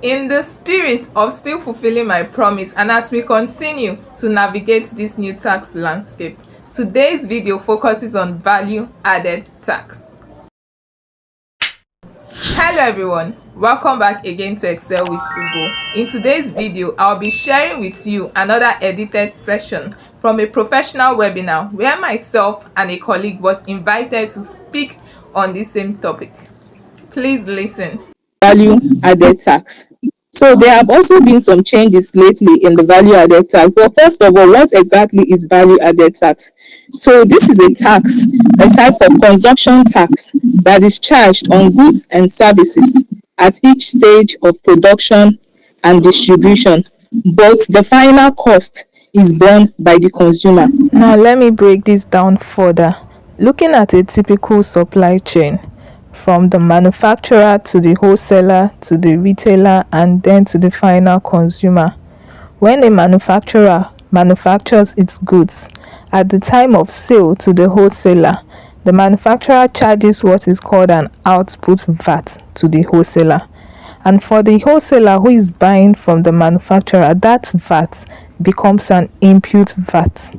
In the spirit of still fulfilling my promise and as we continue to navigate this new tax landscape, today's video focuses on value added tax. Hello everyone, welcome back again to Excel with Ugo. In today's video, I'll be sharing with you another edited session from a professional webinar where myself and a colleague was invited to speak on the same topic. Please listen. Value added tax. So there have also been some changes lately in the value added tax. Well, first of all, what exactly is value added tax? So this is a tax, a type of consumption tax that is charged on goods and services at each stage of production and distribution, but the final cost is borne by the consumer. Now let me break this down further. Looking at a typical supply chain, from the manufacturer to the wholesaler to the retailer and then to the final consumer. When a manufacturer manufactures its goods, at the time of sale to the wholesaler, the manufacturer charges what is called an output VAT to the wholesaler. And for the wholesaler who is buying from the manufacturer, that VAT becomes an input VAT.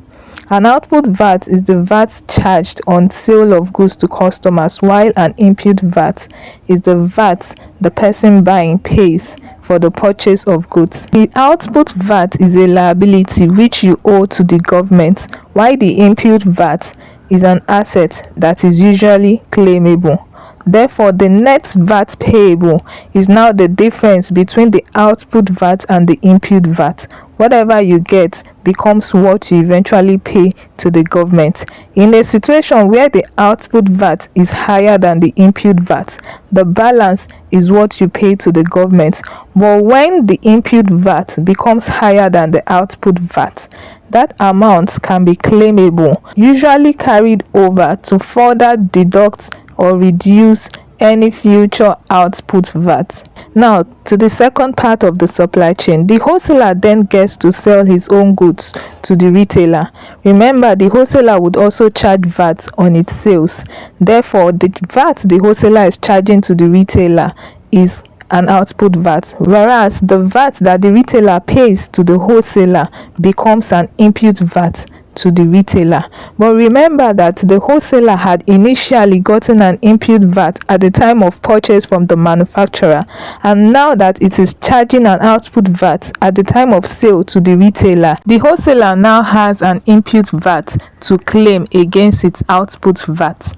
An output VAT is the VAT charged on sale of goods to customers, while an input VAT is the VAT the person buying pays for the purchase of goods. The output VAT is a liability which you owe to the government, while the input VAT is an asset that is usually claimable. Therefore, the net VAT payable is now the difference between the output VAT and the input VAT. Whatever you get becomes what you eventually pay to the government. In a situation where the output VAT is higher than the input VAT, the balance is what you pay to the government. But when the input VAT becomes higher than the output VAT, that amount can be claimable, usually carried over to further deduct or reduce any future output VAT. Now, to the second part of the supply chain, the wholesaler then gets to sell his own goods to the retailer. Remember, the wholesaler would also charge VAT on its sales. Therefore, the VAT the wholesaler is charging to the retailer is an output VAT, whereas the VAT that the retailer pays to the wholesaler becomes an input VAT to the retailer. But remember that the wholesaler had initially gotten an input VAT at the time of purchase from the manufacturer, and now that it is charging an output VAT at the time of sale to the retailer, the wholesaler now has an input VAT to claim against its output VAT.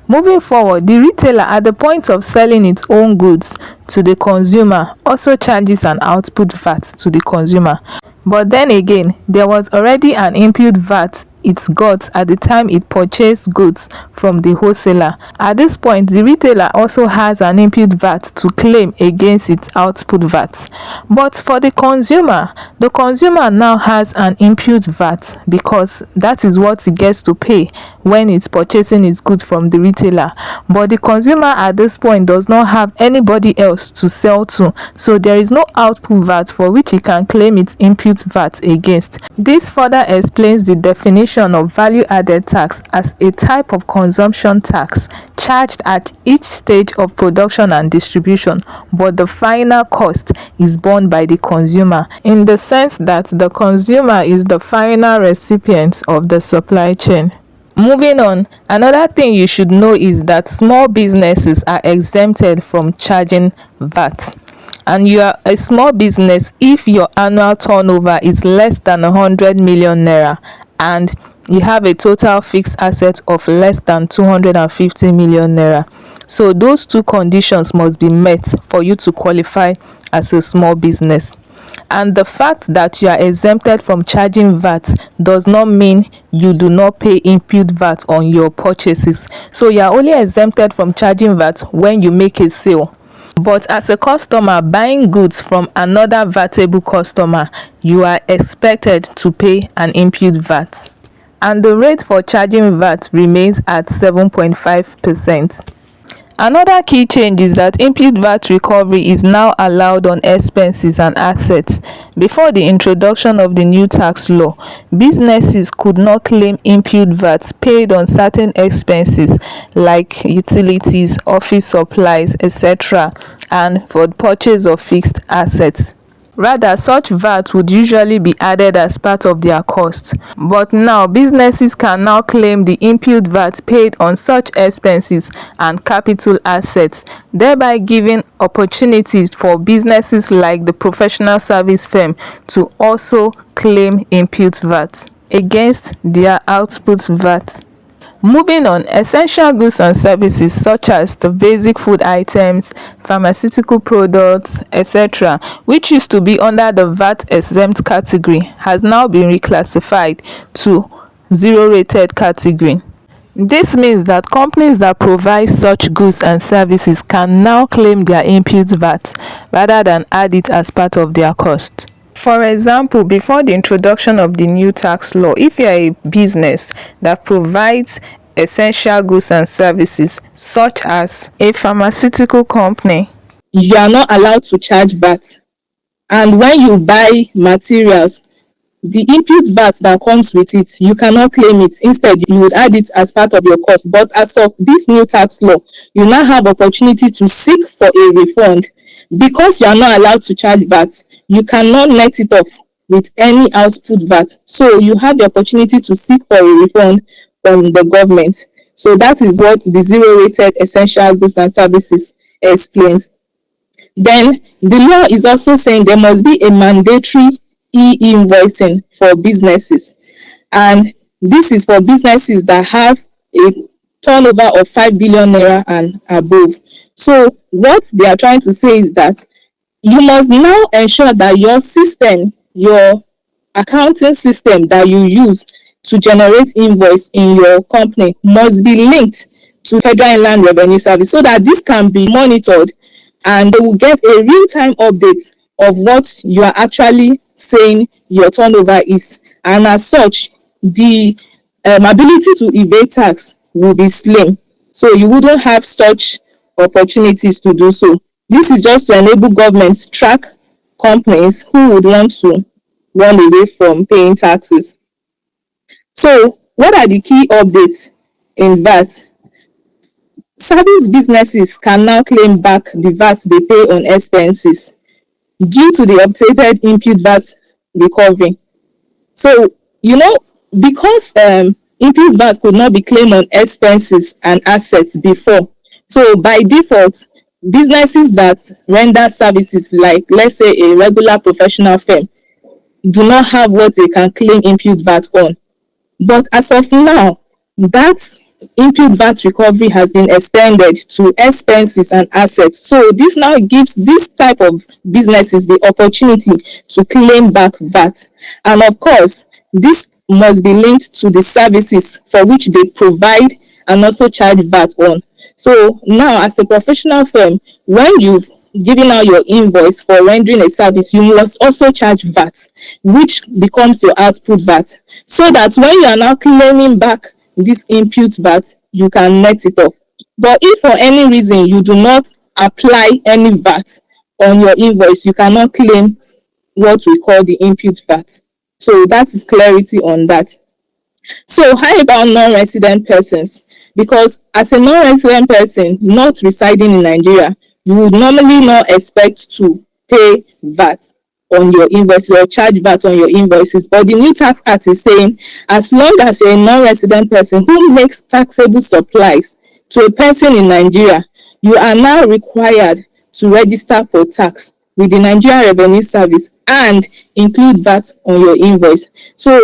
Moving forward, the retailer at the point of selling its own goods to the consumer also charges an output VAT to the consumer. But then again, there was already an input VAT it got at the time it purchased goods from the wholesaler. At this point, the retailer also has an input VAT to claim against its output VAT. But for the consumer now has an input VAT because that is what he gets to pay when it's purchasing its goods from the retailer. But the consumer at this point does not have anybody else to sell to, so there is no output VAT for which he can claim its input VAT against. This further explains the definition of value added tax as a type of consumption tax charged at each stage of production and distribution, but the final cost is borne by the consumer, in the sense that the consumer is the final recipient of the supply chain. Moving on, another thing you should know is that small businesses are exempted from charging VAT. And you are a small business if your annual turnover is less than 100 million naira and you have a total fixed asset of less than 250 million naira. So those two conditions must be met for you to qualify as a small business. And the fact that you are exempted from charging VAT does not mean you do not pay input VAT on your purchases. So you are only exempted from charging VAT when you make a sale. But as a customer buying goods from another VATable customer, you are expected to pay an input VAT. And the rate for charging VAT remains at 7.5%. Another key change is that input VAT recovery is now allowed on expenses and assets. Before the introduction of the new tax law, businesses could not claim input VAT paid on certain expenses like utilities, office supplies, etc., and for the purchase of fixed assets. Rather, such VAT would usually be added as part of their cost. But now, businesses can now claim the input VAT paid on such expenses and capital assets, thereby giving opportunities for businesses like the professional service firm to also claim input VAT against their output VAT. Moving on, essential goods and services such as the basic food items, pharmaceutical products, etc., which used to be under the VAT exempt category, has now been reclassified to zero rated category. This means that companies that provide such goods and services can now claim their input VAT rather than add it as part of their cost. For example, before the introduction of the new tax law, if you are a business that provides essential goods and services, such as a pharmaceutical company, You are not allowed to charge VAT. And when you buy materials, the input VAT that comes with it, you cannot claim it. Instead, you would add it as part of your cost. But as of this new tax law, you now have opportunity to seek for a refund. Because you are not allowed to charge VAT, you cannot net it off with any output VAT. So you have the opportunity to seek for a refund from the government. So that is what the zero rated essential goods and services explains. Then the law is also saying there must be a mandatory e-invoicing for businesses, and this is for businesses that have a turnover of 5 billion naira and above. So what they are trying to say is that you must now ensure that your system, your accounting system that you use to generate invoice in your company, must be linked to Federal Inland Revenue Service, so that this can be monitored and they will get a real-time update of what you are actually saying your turnover is. And as such, the ability to evade tax will be slim. So you wouldn't have such opportunities to do so. This is just to enable governments track companies who would want to run away from paying taxes. So what are the key updates in VAT? Service businesses can now claim back the VAT they pay on expenses due to the updated input VAT recovery. So, because input VAT could not be claimed on expenses and assets before, so by default, businesses that render services like, let's say, a regular professional firm do not have what they can claim input VAT on. But as of now, that input VAT recovery has been extended to expenses and assets. So this now gives this type of businesses the opportunity to claim back VAT. And of course, this must be linked to the services for which they provide and also charge VAT on. So now, as a professional firm, when you've given out your invoice for rendering a service, you must also charge VAT, which becomes your output VAT, so that when you are now claiming back this input VAT, you can net it off. But if for any reason you do not apply any VAT on your invoice, you cannot claim what we call the input VAT. So that is clarity on that. So how about non-resident persons? Because as a non-resident person not residing in Nigeria, you would normally not expect to pay VAT on your invoices or charge VAT on your invoices. But the new tax act is saying, as long as you're a non-resident person who makes taxable supplies to a person in Nigeria, you are now required to register for tax with the Nigerian Revenue Service and include VAT on your invoice. So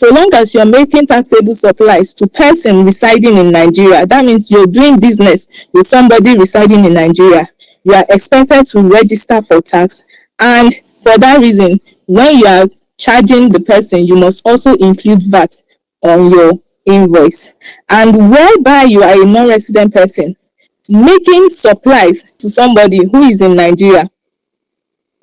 long as you're making taxable supplies to person residing in Nigeria, that means you're doing business with somebody residing in Nigeria, you are expected to register for tax. And for that reason, when you are charging the person, you must also include VAT on your invoice. And whereby you are a non-resident person making supplies to somebody who is in Nigeria,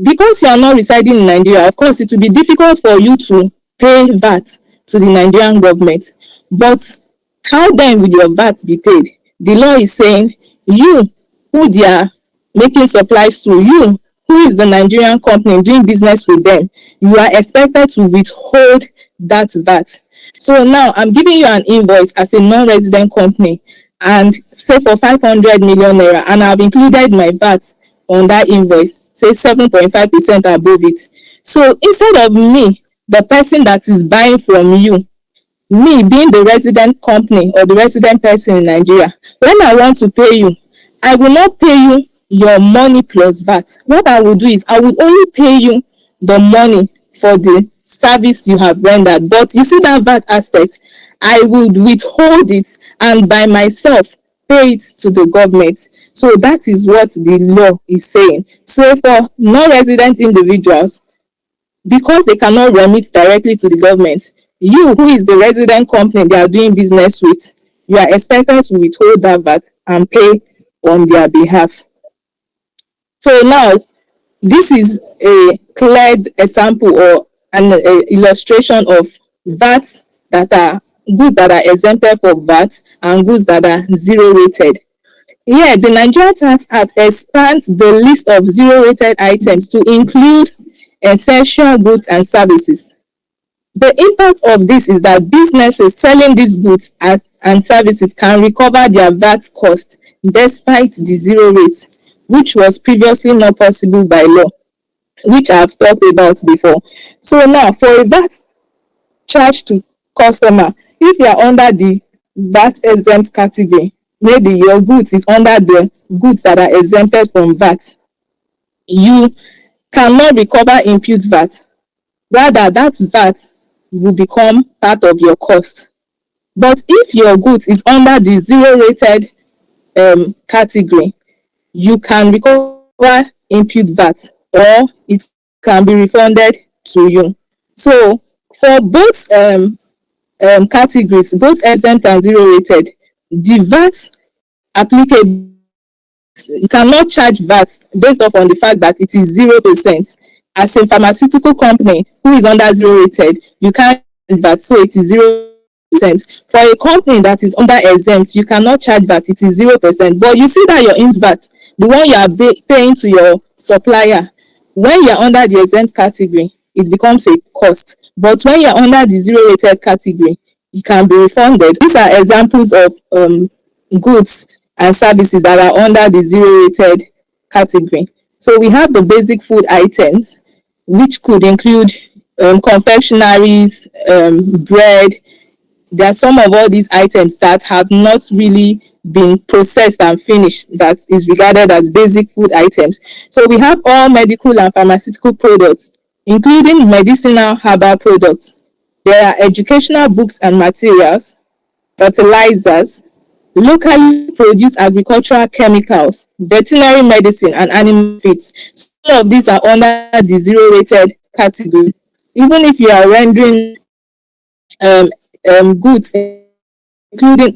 because you are not residing in Nigeria, of course, it will be difficult for you to pay VAT to the Nigerian government. But how then will your VAT be paid? The law is saying you, who they are making supplies to. You, who is the Nigerian company doing business with them, you are expected to withhold that VAT. So now I'm giving you an invoice as a non-resident company, and say for 500 million naira, and I've included my VAT on that invoice, say 7.5% above it. So instead of me, the person that is buying from you, me being the resident company or the resident person in Nigeria, when I want to pay you, I will not pay you your money plus VAT. What I will do is I will only pay you the money for the service you have rendered. But you see that VAT aspect, I would withhold it and by myself pay it to the government. So that is what the law is saying. So for non-resident individuals, because they cannot remit directly to the government, you, who is the resident company they are doing business with, you are expected to withhold that VAT and pay on their behalf. So now, this is a clear example or an illustration of VAT that are goods that are exempted from VAT and goods that are zero rated. Here, the Nigeria Tax Act expands the list of zero rated items to include essential goods and services. The impact of this is that businesses selling these goods and services can recover their VAT cost despite the zero rate, which was previously not possible by law, which I've talked about before. So now, for a VAT charge to customer, if you are under the VAT exempt category, maybe your goods is under the goods that are exempted from VAT, you cannot recover impute VAT. Rather, that VAT will become part of your cost. But if your goods is under the zero rated category, you can recover impute VAT or it can be refunded to you. So for both categories, both exempt and zero rated, the VAT applicable, you cannot charge VAT based off on the fact that it is 0%. As a pharmaceutical company who is under zero rated, you can't charge VAT, so it is 0%. For a company that is under exempt, you cannot charge VAT, it is 0%. But you see that your int VAT, the one you are paying to your supplier, when you are under the exempt category, it becomes a cost. But when you are under the zero rated category, it can be refunded. These are examples of goods and services that are under the zero rated category. So we have the basic food items, which could include confectionaries, bread. There are some of all these items that have not really been processed and finished that is regarded as basic food items. So we have all medical and pharmaceutical products, including medicinal herbal products. There are educational books and materials, fertilizers, locally produced agricultural chemicals, veterinary medicine, and animal feeds. Some of these are under the zero rated category. Even if you are rendering goods, including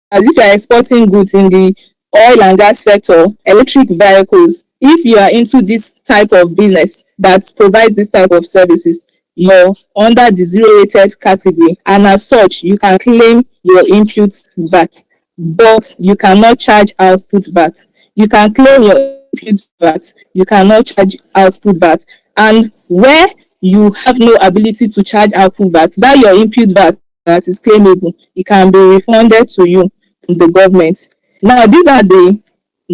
as if you are exporting goods in the oil and gas sector, electric vehicles, if you are into this type of business that provides this type of services, you're under the zero rated category, and as such, you can claim your input VAT, but you cannot charge output VAT. You can claim your input VAT, you cannot charge output VAT. And where you have no ability to charge output VAT, that your input VAT that is claimable, it can be refunded to you from the government. Now, these are the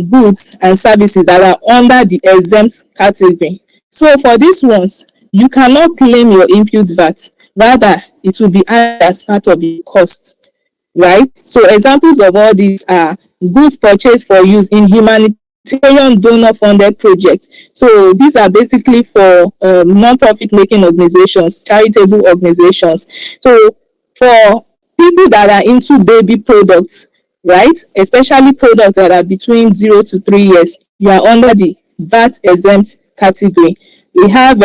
goods and services that are under the exempt category. So for these ones, you cannot claim your input VAT. Rather, it will be added as part of your cost, right? So examples of all these are goods purchased for use in humanitarian donor-funded projects. So these are basically for non-profit making organizations, charitable organizations. So for people that are into baby products, right, especially products that are between 0 to 3 years, you are under the VAT exempt category. We have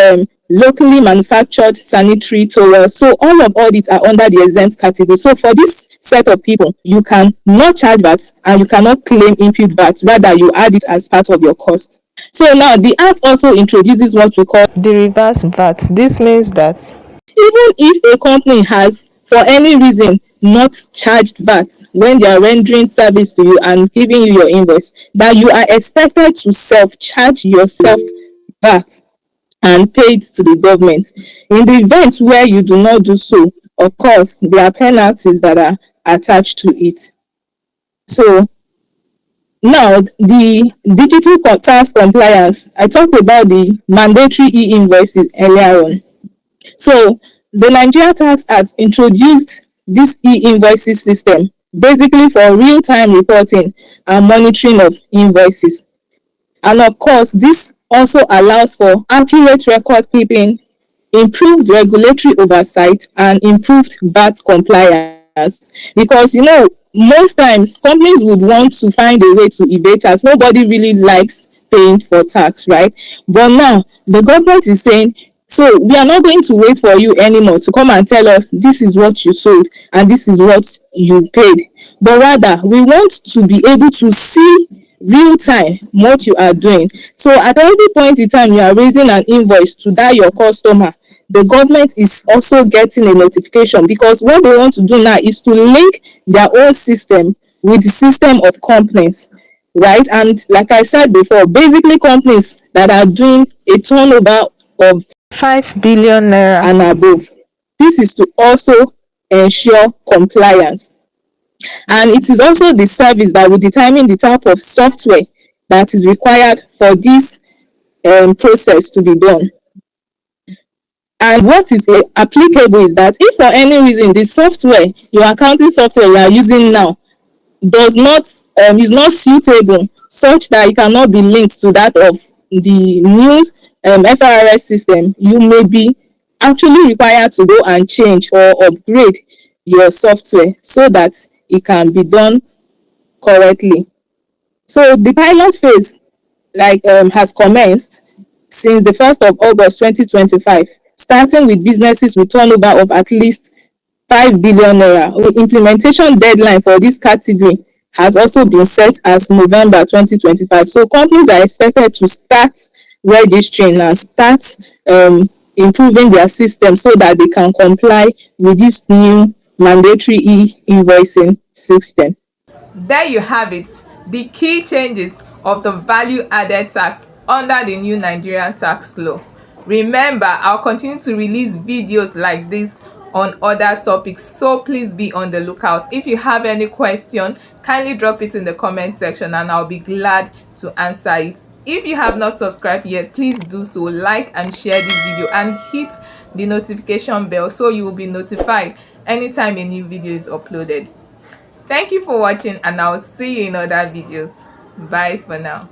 locally manufactured sanitary towels. So all these are under the exempt category. So for this set of people, you can not charge VAT and you cannot claim input VAT. Rather, you add it as part of your cost. So now the Act also introduces what we call The reverse VAT. This means that even if a company has, for any reason, not charged VAT when they are rendering service to you and giving you your invoice, that you are expected to self-charge yourself VAT and pay it to the government. In the event where you do not do so, of course, there are penalties that are attached to it. So now, the digital tax compliance, I talked about the mandatory e-invoices earlier on. So the Nigeria Tax Act introduced this e-invoices system basically for real-time reporting and monitoring of invoices. And of course, this also allows for accurate record keeping, improved regulatory oversight, and improved VAT compliance. Because, most times companies would want to find a way to evade tax. Nobody really likes paying for tax, right? But now the government is saying, so we are not going to wait for you anymore to come and tell us this is what you sold and this is what you paid. But rather, we want to be able to see real time what you are doing. So at every point in time you are raising an invoice to that your customer, the government is also getting a notification, because what they want to do now is to link their own system with the system of companies, right? And like I said before, basically companies that are doing a turnover of 5 billion naira. and above. This is to also ensure compliance. And it is also the service that will determine the type of software that is required for this process to be done. And what is applicable is that if for any reason the software, your accounting software you are using now, does not is not suitable, such that it cannot be linked to that of the new FRS system, you may be actually required to go and change or upgrade your software so that it can be done correctly. So the pilot phase has commenced since the 1st of August 2025, starting with businesses with turnover of at least 5 billion naira. The implementation deadline for this category has also been set as November 2025. So companies are expected to start registering and start improving their system so that they can comply with this new mandatory e-invoicing system. There you have it, the key changes of the value added tax under the new Nigerian tax law. Remember, I'll continue to release videos like this on other topics, so please be on the lookout. If you have any question, kindly drop it in the comment section and I'll be glad to answer it. If you have not subscribed yet, please do so, like and share this video and hit the notification bell so you will be notified anytime a new video is uploaded. Thank you for watching and I'll see you in other videos. Bye for now.